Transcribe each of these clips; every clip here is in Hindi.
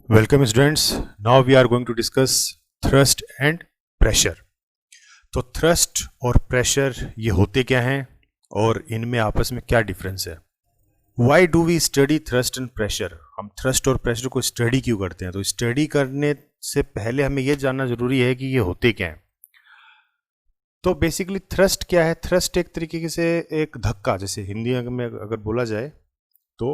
Welcome students. Now we are going to discuss thrust and pressure. तो thrust और pressure ये होते क्या हैं और इनमें आपस में क्या डिफरेंस है? Why do we study thrust and pressure? हम thrust और pressure को स्टडी क्यों करते हैं? तो स्टडी करने से पहले हमें ये जानना जरूरी है कि ये होते क्या हैं. तो बेसिकली थ्रस्ट क्या है? थ्रस्ट एक तरीके से एक धक्का, जैसे हिंदी में अगर बोला जाए तो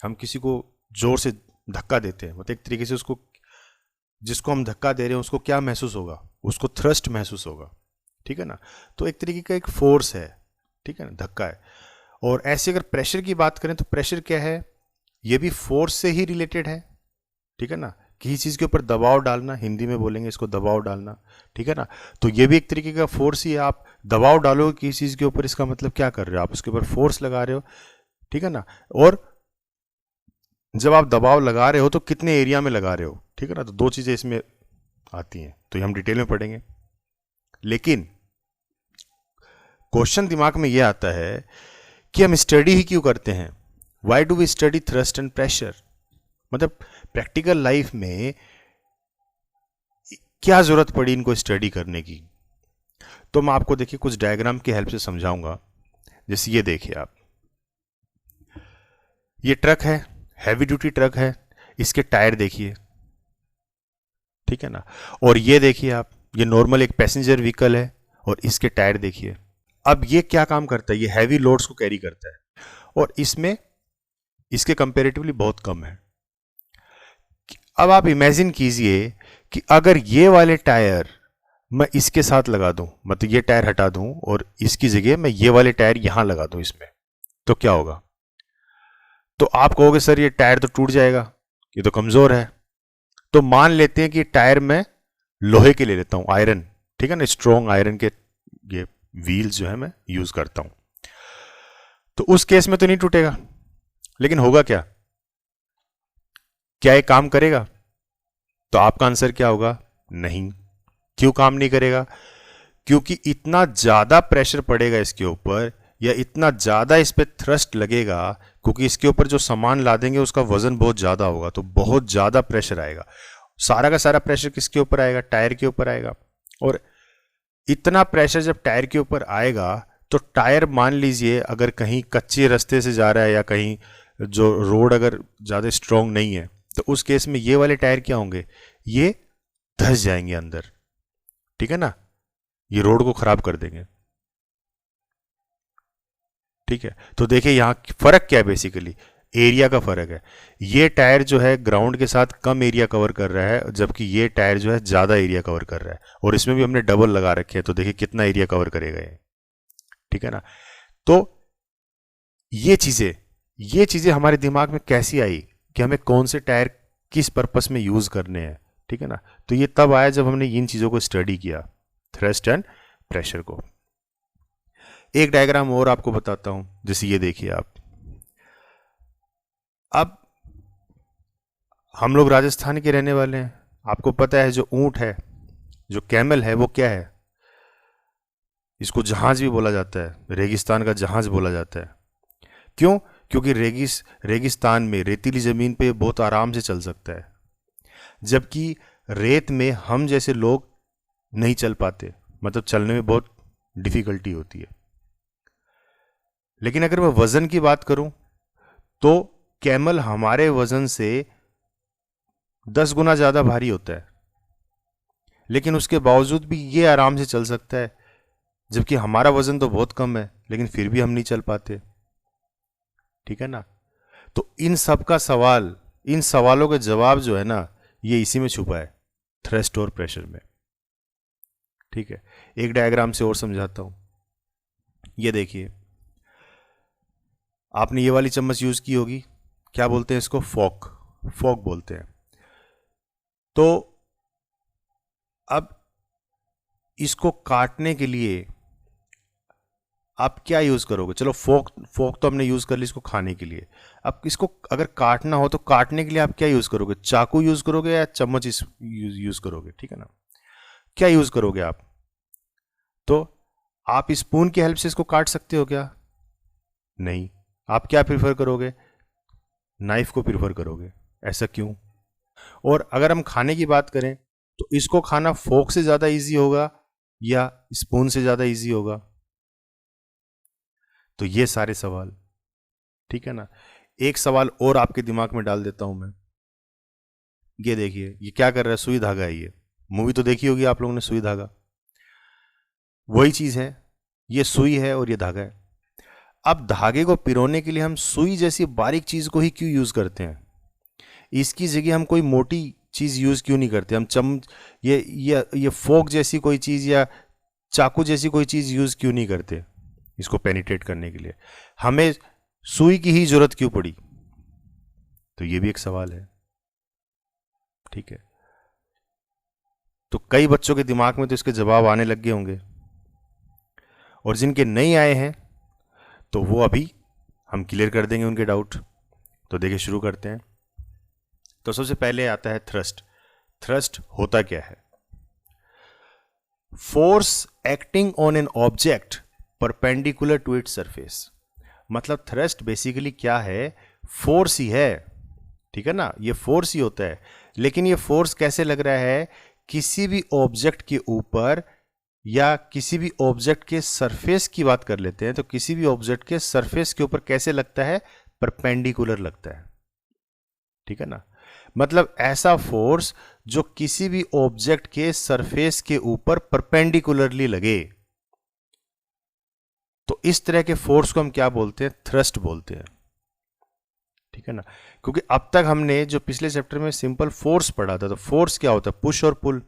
हम किसी को जोर से धक्का देते हैं, मतलब एक तरीके से उसको, जिसको हम धक्का दे रहे हैं उसको क्या महसूस होगा? उसको थ्रस्ट महसूस होगा, ठीक है ना. तो एक तरीके का एक फोर्स है, ठीक है ना, धक्का है. और ऐसे अगर प्रेशर की बात करें तो प्रेशर क्या है? ये भी फोर्स से ही रिलेटेड है, ठीक है ना. किसी चीज़ के ऊपर दबाव डालना, हिंदी में बोलेंगे इसको दबाव डालना, ठीक है ना. तो ये भी एक तरीके का फोर्स ही है. आप दबाव डालोगे किसी चीज़ के ऊपर, इसका मतलब क्या कर रहे हो? आप उसके ऊपर फोर्स लगा रहे हो, ठीक है ना. और जब आप दबाव लगा रहे हो तो कितने एरिया में लगा रहे हो, ठीक है ना. तो दो चीज़ें इसमें आती हैं, तो ये हम डिटेल में पढ़ेंगे. लेकिन क्वेश्चन दिमाग में ये आता है कि हम स्टडी ही क्यों करते हैं? Why do we study thrust and pressure? मतलब प्रैक्टिकल लाइफ में क्या जरूरत पड़ी इनको स्टडी करने की? तो मैं आपको देखिए कुछ डायग्राम की हेल्प से समझाऊंगा. जैसे ये देखिए आप, ये ट्रक है, हैवी ड्यूटी ट्रक है. इसके टायर देखिए, ठीक है ना. और ये देखिए आप, ये नॉर्मल एक पैसेंजर व्हीकल है और इसके टायर देखिए. अब ये क्या काम करता है? ये हैवी लोड्स को कैरी करता है और इसमें इसके कंपैरेटिवली बहुत कम है. अब आप इमेजिन कीजिए कि अगर ये वाले टायर मैं इसके साथ लगा दूं, मतलब ये टायर हटा दूं और इसकी जगह मैं ये वाले टायर यहां लगा दूं इसमें, तो क्या होगा? तो आप कहोगे सर ये टायर तो टूट जाएगा, ये तो कमजोर है. तो मान लेते हैं कि टायर मैं लोहे के ले लेता हूं, आयरन, ठीक है ना, स्ट्रॉन्ग आयरन के ये व्हील्स जो है मैं यूज करता हूं. तो उस केस में तो नहीं टूटेगा. लेकिन होगा क्या? क्या ये काम करेगा? तो आपका आंसर क्या होगा? नहीं. क्यों काम नहीं करेगा? क्योंकि इतना ज्यादा प्रेशर पड़ेगा इसके ऊपर, या इतना ज्यादा इस पे थ्रस्ट लगेगा, क्योंकि इसके ऊपर जो सामान लादेंगे उसका वजन बहुत ज्यादा होगा, तो बहुत ज्यादा प्रेशर आएगा. सारा का सारा प्रेशर किसके ऊपर आएगा? टायर के ऊपर आएगा. और इतना प्रेशर जब टायर के ऊपर आएगा तो टायर, मान लीजिए अगर कहीं कच्चे रास्ते से जा रहा है या कहीं जो रोड अगर ज्यादा स्ट्रांग नहीं है, तो उस केस में ये वाले टायर क्या होंगे? ये धंस जाएंगे अंदर, ठीक है ना. ये रोड को खराब कर देंगे, ठीक है. तो देखिए यहां फर्क क्या है? बेसिकली एरिया का फर्क है. ये टायर जो है ग्राउंड के साथ कम एरिया कवर कर रहा है, जबकि ये टायर जो है ज्यादा एरिया कवर कर रहा है. और इसमें भी हमने डबल लगा रखे हैं, तो देखिए कितना एरिया कवर करेगा ये, ठीक है ना. तो ये चीजें हमारे दिमाग में कैसी आई कि हमें कौन से टायर किस पर्पस में यूज करने हैं, ठीक है ना. तो ये तब आया जब हमने इन चीजों को स्टडी किया, थ्रस्ट एंड प्रेशर को. एक डायग्राम और आपको बताता हूं. जैसे ये देखिए आप, अब हम लोग राजस्थान के रहने वाले हैं. आपको पता है जो ऊंट है, जो कैमल है, वो क्या है? इसको जहाज भी बोला जाता है, रेगिस्तान का जहाज बोला जाता है. क्यों? क्योंकि रेगिस्तान में, रेतीली जमीन पे बहुत आराम से चल सकता है, जबकि रेत में हम जैसे लोग नहीं चल पाते, मतलब चलने में बहुत डिफिकल्टी होती है. लेकिन अगर मैं वजन की बात करूं तो कैमल हमारे वजन से 10 गुना ज्यादा भारी होता है, लेकिन उसके बावजूद भी ये आराम से चल सकता है, जबकि हमारा वजन तो बहुत कम है लेकिन फिर भी हम नहीं चल पाते, ठीक है ना. तो इन सब का सवाल, इन सवालों के जवाब जो है ना, ये इसी में छुपा है, थ्रस्ट और प्रेशर में, ठीक है. एक डायग्राम से और समझाता हूं. ये देखिए, आपने ये वाली चम्मच यूज की होगी, क्या बोलते हैं इसको? फॉक, फॉक बोलते हैं. तो अब इसको काटने के लिए आप क्या यूज करोगे? चलो फोक तो हमने यूज कर ली इसको खाने के लिए. अब इसको अगर काटना हो तो काटने के लिए आप क्या यूज करोगे? चाकू यूज करोगे या चम्मच यूज करोगे, ठीक है ना. क्या यूज करोगे आप? तो आप स्पून की हेल्प से इसको काट सकते हो क्या? नहीं. आप क्या प्रिफर करोगे? नाइफ को प्रिफर करोगे. ऐसा क्यों? और अगर हम खाने की बात करें तो इसको खाना फोक से ज्यादा इजी होगा या स्पून से ज्यादा इजी होगा? तो ये सारे सवाल, ठीक है ना। एक सवाल और आपके दिमाग में डाल देता हूं मैं। ये देखिए, ये क्या कर रहा है, सुई धागा है। ये मूवी तो देखी होगी आप लोगों ने, सुई धागा। वही चीज है, ये सुई है और ये धागा है। अब धागे को पिरोने के लिए हम सुई जैसी बारीक चीज को ही क्यों यूज करते हैं? इसकी जगह हम कोई मोटी चीज यूज क्यों नहीं करते? हम चम्मच, ये फोक जैसी कोई चीज या चाकू जैसी कोई चीज यूज क्यों नहीं करते इसको पेनिट्रेट करने के लिए? हमें सुई की ही जरूरत क्यों पड़ी? तो ये भी एक सवाल है, ठीक है। तो कई बच्चों के दिमाग में तो इसके जवाब आने लग गए होंगे, और जिनके नहीं आए हैं तो वो अभी हम क्लियर कर देंगे उनके डाउट। तो देखिए, शुरू करते हैं। तो सबसे पहले आता है थ्रस्ट। थ्रस्ट होता क्या है? Force acting on an object perpendicular to its surface. मतलब थ्रस्ट बेसिकली क्या है? फोर्स ही है, ठीक है ना। ये फोर्स ही होता है, लेकिन ये फोर्स कैसे लग रहा है? किसी भी ऑब्जेक्ट के ऊपर या किसी भी ऑब्जेक्ट के सरफेस की बात कर लेते हैं, तो किसी भी ऑब्जेक्ट के सरफेस के ऊपर कैसे लगता है? परपेंडिकुलर लगता है, ठीक है ना। मतलब ऐसा फोर्स जो किसी भी ऑब्जेक्ट के सरफेस के ऊपर परपेंडिकुलरली लगे। तो इस तरह के फोर्स को हम क्या बोलते हैं? थ्रस्ट बोलते हैं, ठीक है ना। क्योंकि अब तक हमने जो पिछले चैप्टर में सिंपल फोर्स पढ़ा था, तो फोर्स क्या होता है? पुश और पुल,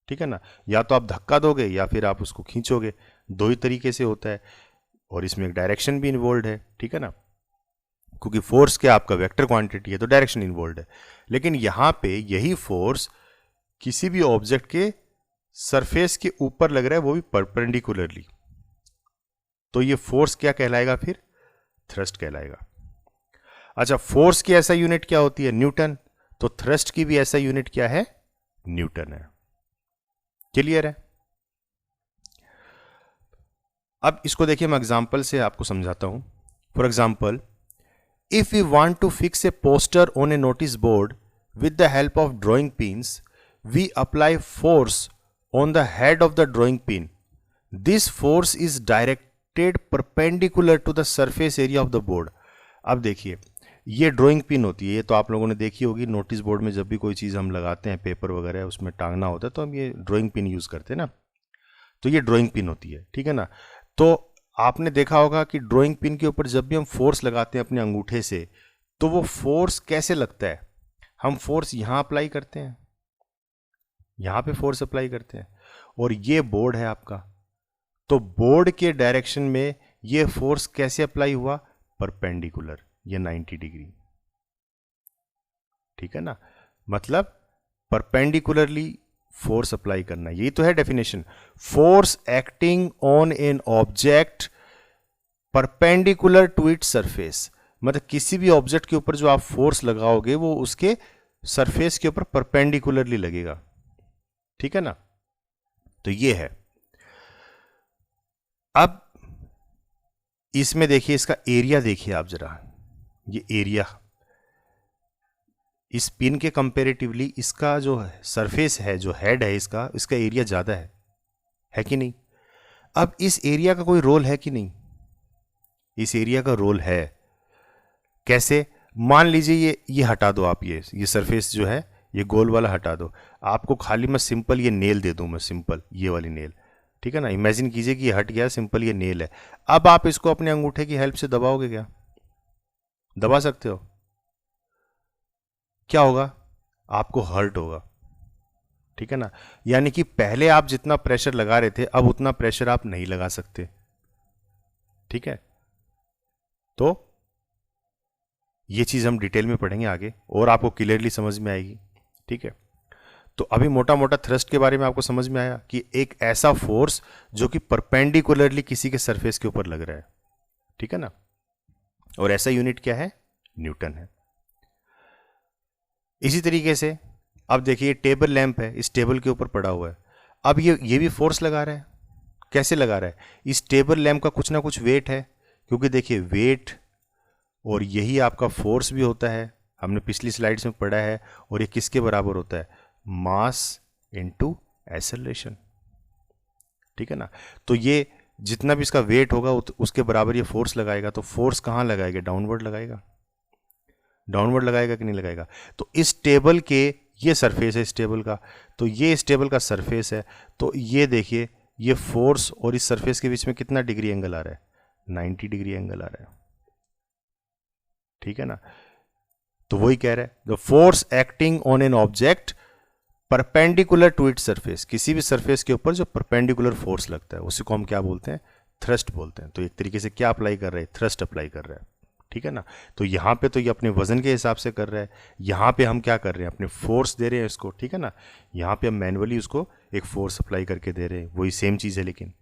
ठीक है ना। या तो आप धक्का दोगे या फिर आप उसको खींचोगे, दो ही तरीके से होता है। और इसमें एक डायरेक्शन भी इन्वॉल्व है, ठीक है ना। क्योंकि फोर्स क्या आपका वेक्टर क्वांटिटी है, तो डायरेक्शन इन्वॉल्व है। लेकिन यहां पे यही फोर्स किसी भी ऑब्जेक्ट के सरफेस के ऊपर लग रहा है, वो भी परपेंडिकुलरली। तो ये फोर्स क्या कहलाएगा फिर? थ्रस्ट कहलाएगा। अच्छा, फोर्स की ऐसा यूनिट क्या होती है? न्यूटन। तो थ्रस्ट की भी ऐसा यूनिट क्या है? न्यूटन है। क्लियर है? अब इसको देखिए, मैं एग्जांपल से आपको समझाता हूं। For example, if we want to fix a poster on a notice board with the help of drawing pins, we apply force on the head of the drawing pin. This force is directed perpendicular to the surface area of the board. अब देखिए, ये ड्राइंग पिन होती है, ये तो आप लोगों ने देखी होगी नोटिस बोर्ड में। जब भी कोई चीज़ हम लगाते हैं, पेपर वगैरह उसमें टांगना होता है, तो हम ये ड्राइंग पिन यूज़ करते हैं ना। तो ये ड्राइंग पिन होती है, ठीक है ना। तो आपने देखा होगा कि ड्राइंग पिन के ऊपर जब भी हम फोर्स लगाते हैं अपने अंगूठे से, तो वो फोर्स कैसे लगता है? हम फोर्स यहाँ अप्लाई करते हैं, यहाँ पे फोर्स अप्लाई करते हैं, और ये बोर्ड है आपका। तो बोर्ड के डायरेक्शन में ये फोर्स कैसे अप्लाई हुआ? परपेंडिकुलर, ये 90 डिग्री, ठीक है ना। मतलब परपेंडिकुलरली फोर्स अप्लाई करना, यही तो है definition. Force acting on an object perpendicular to its surface. मतलब किसी भी ऑब्जेक्ट के ऊपर जो आप फोर्स लगाओगे, वो उसके सरफेस के ऊपर परपेंडिकुलरली लगेगा, ठीक है ना। तो ये है। अब इसमें देखिए, इसका एरिया देखिए आप जरा। ये एरिया इस पिन के कंपेरेटिवली इसका जो सरफेस है, जो हेड है इसका एरिया ज्यादा है कि नहीं? अब इस एरिया का कोई रोल है कि नहीं? इस एरिया का रोल है। कैसे? मान लीजिए ये हटा दो आप, ये सरफेस जो है ये गोल वाला हटा दो। आपको खाली मैं सिंपल ये नेल दे दूं, मैं सिंपल ये वाली नेल, ठीक है ना। इमेजिन कीजिए कि ये हट गया, सिंपल ये नेल है। अब आप इसको अपने अंगूठे की हेल्प से दबाओगे क्या? दबा सकते हो? क्या होगा? आपको हर्ट होगा, ठीक है ना। यानी कि पहले आप जितना प्रेशर लगा रहे थे, अब उतना प्रेशर आप नहीं लगा सकते, ठीक है। तो ये चीज हम डिटेल में पढ़ेंगे आगे और आपको क्लियरली समझ में आएगी, ठीक है। तो अभी मोटा मोटा थ्रस्ट के बारे में आपको समझ में आया कि एक ऐसा फोर्स जो कि परपेंडिकुलरली किसी के सरफेस के ऊपर लग रहा है, ठीक है ना। और ऐसा यूनिट क्या है? न्यूटन है। इसी तरीके से अब देखिए, टेबल लैंप है, इस टेबल के ऊपर पड़ा हुआ है। अब ये भी फोर्स लगा रहा है। कैसे लगा रहा है? इस टेबल लैंप का कुछ ना कुछ वेट है, क्योंकि देखिए वेट और यही आपका फोर्स भी होता है। हमने पिछली स्लाइड्स में पढ़ा है, और ये किसके बराबर होता है? मास इनटू एक्सेलरेशन, ठीक है ना। तो ये जितना भी इसका वेट होगा उसके बराबर ये फोर्स लगाएगा। तो फोर्स कहाँ लगाएगा? डाउनवर्ड लगाएगा। डाउनवर्ड लगाएगा कि नहीं लगाएगा? तो इस टेबल के, ये सरफेस है इस टेबल का, तो ये इस टेबल का सरफेस है। तो ये देखिए, ये फोर्स और इस सरफेस के बीच में कितना डिग्री एंगल आ रहा है? 90 डिग्री एंगल आ रहा है, ठीक है ना। तो वही कह रहा है, the force acting on an object perpendicular to its surface, किसी भी सरफेस के ऊपर जो परपेंडिकुलर फोर्स लगता है उसी को हम क्या बोलते हैं? थ्रस्ट बोलते हैं। तो एक तरीके से क्या अप्लाई कर रहे हैं? थ्रस्ट अप्लाई कर रहा है, ठीक है ना। तो यहाँ पे तो ये अपने वजन के हिसाब से कर रहा है, यहाँ पे हम क्या कर रहे हैं? अपने फोर्स दे रहे हैं इसको, ठीक है ना। यहाँ पे हम मैनुअली उसको एक फोर्स अप्लाई करके दे रहे हैं, वही सेम चीज है। लेकिन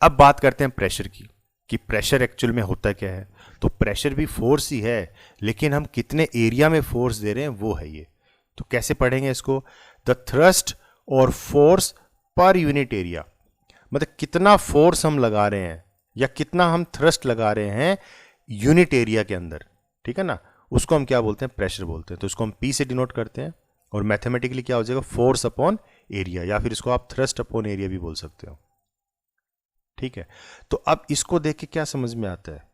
अब बात करते हैं प्रेशर की, कि प्रेशर एक्चुअल में होता क्या है। तो प्रेशर भी फोर्स ही है, लेकिन हम कितने एरिया में फोर्स दे रहे हैं वो है ये। तो कैसे पढ़ेंगे इसको? द थ्रस्ट और फोर्स पर यूनिट एरिया, मतलब कितना फोर्स हम लगा रहे हैं या कितना हम थ्रस्ट लगा रहे हैं यूनिट एरिया के अंदर, ठीक है ना, उसको हम क्या बोलते हैं? प्रेशर बोलते हैं। तो इसको हम P से डिनोट करते हैं, और मैथमेटिकली क्या हो जाएगा? फोर्स अपॉन एरिया, या फिर इसको आप थ्रस्ट अपॉन एरिया भी बोल सकते हो, ठीक है। तो अब इसको देख के क्या समझ में आता है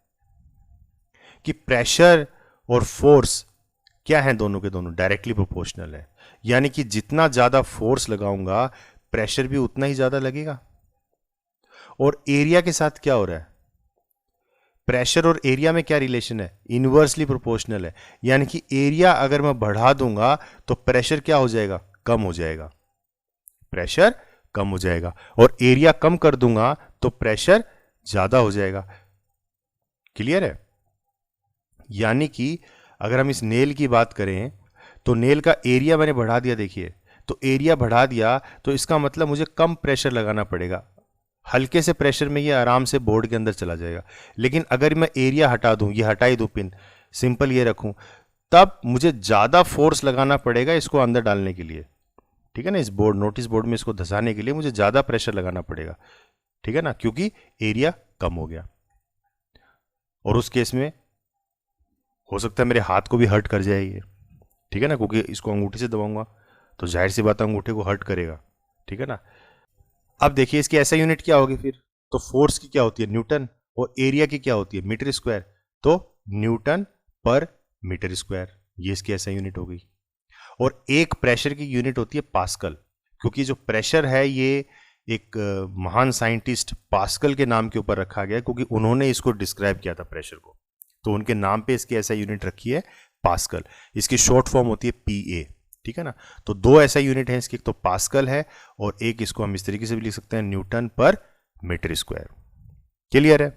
कि प्रेशर और फोर्स क्या है? दोनों के दोनों डायरेक्टली प्रोपोर्शनल है, यानी कि जितना ज्यादा फोर्स लगाऊंगा प्रेशर भी उतना ही ज्यादा लगेगा। और एरिया के साथ क्या हो रहा है? प्रेशर और एरिया में क्या रिलेशन है? इनवर्सली प्रोपोर्शनल है, यानी कि एरिया अगर मैं बढ़ा दूंगा तो प्रेशर क्या हो जाएगा? कम हो जाएगा। प्रेशर कम हो जाएगा, और एरिया कम कर दूंगा तो प्रेशर ज्यादा हो जाएगा। क्लियर है? यानी कि अगर हम इस नेल की बात करें तो नेल का एरिया मैंने बढ़ा दिया, देखिए, तो एरिया बढ़ा दिया तो इसका मतलब मुझे कम प्रेशर लगाना पड़ेगा। हल्के से प्रेशर में ये आराम से बोर्ड के अंदर चला जाएगा। लेकिन अगर मैं एरिया हटा दूं, ये हटा ही दूं पिन, सिंपल ये रखूं, तब मुझे ज्यादा फोर्स लगाना पड़ेगा इसको अंदर डालने के लिए, ठीक है ना। इस बोर्ड, नोटिस बोर्ड में इसको धंसाने के लिए मुझे ज्यादा प्रेशर लगाना पड़ेगा, ठीक है ना, क्योंकि एरिया कम हो गया। और उस केस में हो सकता है मेरे हाथ को भी हर्ट कर जाए ये, ठीक है ना, क्योंकि इसको अंगूठे से दबाऊंगा तो जाहिर सी बात अंगूठे को हर्ट करेगा, ठीक है ना। अब देखिए इसकी ऐसा यूनिट क्या होगी फिर? तो फोर्स की क्या होती है? न्यूटन, और एरिया की क्या होती है? Metre square. तो न्यूटन पर मीटर स्क्वायर, ये इसकी ऐसा यूनिट हो गई। और एक प्रेशर की यूनिट होती है पास्कल, क्योंकि जो प्रेशर है ये एक महान साइंटिस्ट पास्कल के नाम के ऊपर रखा गया, क्योंकि उन्होंने इसको डिस्क्राइब किया था प्रेशर को, तो उनके नाम पे इसकी ऐसा यूनिट रखी है पास्कल। इसकी शॉर्ट फॉर्म होती है PA, ठीक है ना। तो दो ऐसा यूनिट है इसकी, एक तो पास्कल है और एक इसको हम इस तरीके से भी लिख सकते हैं Newton per metre square. Clear है?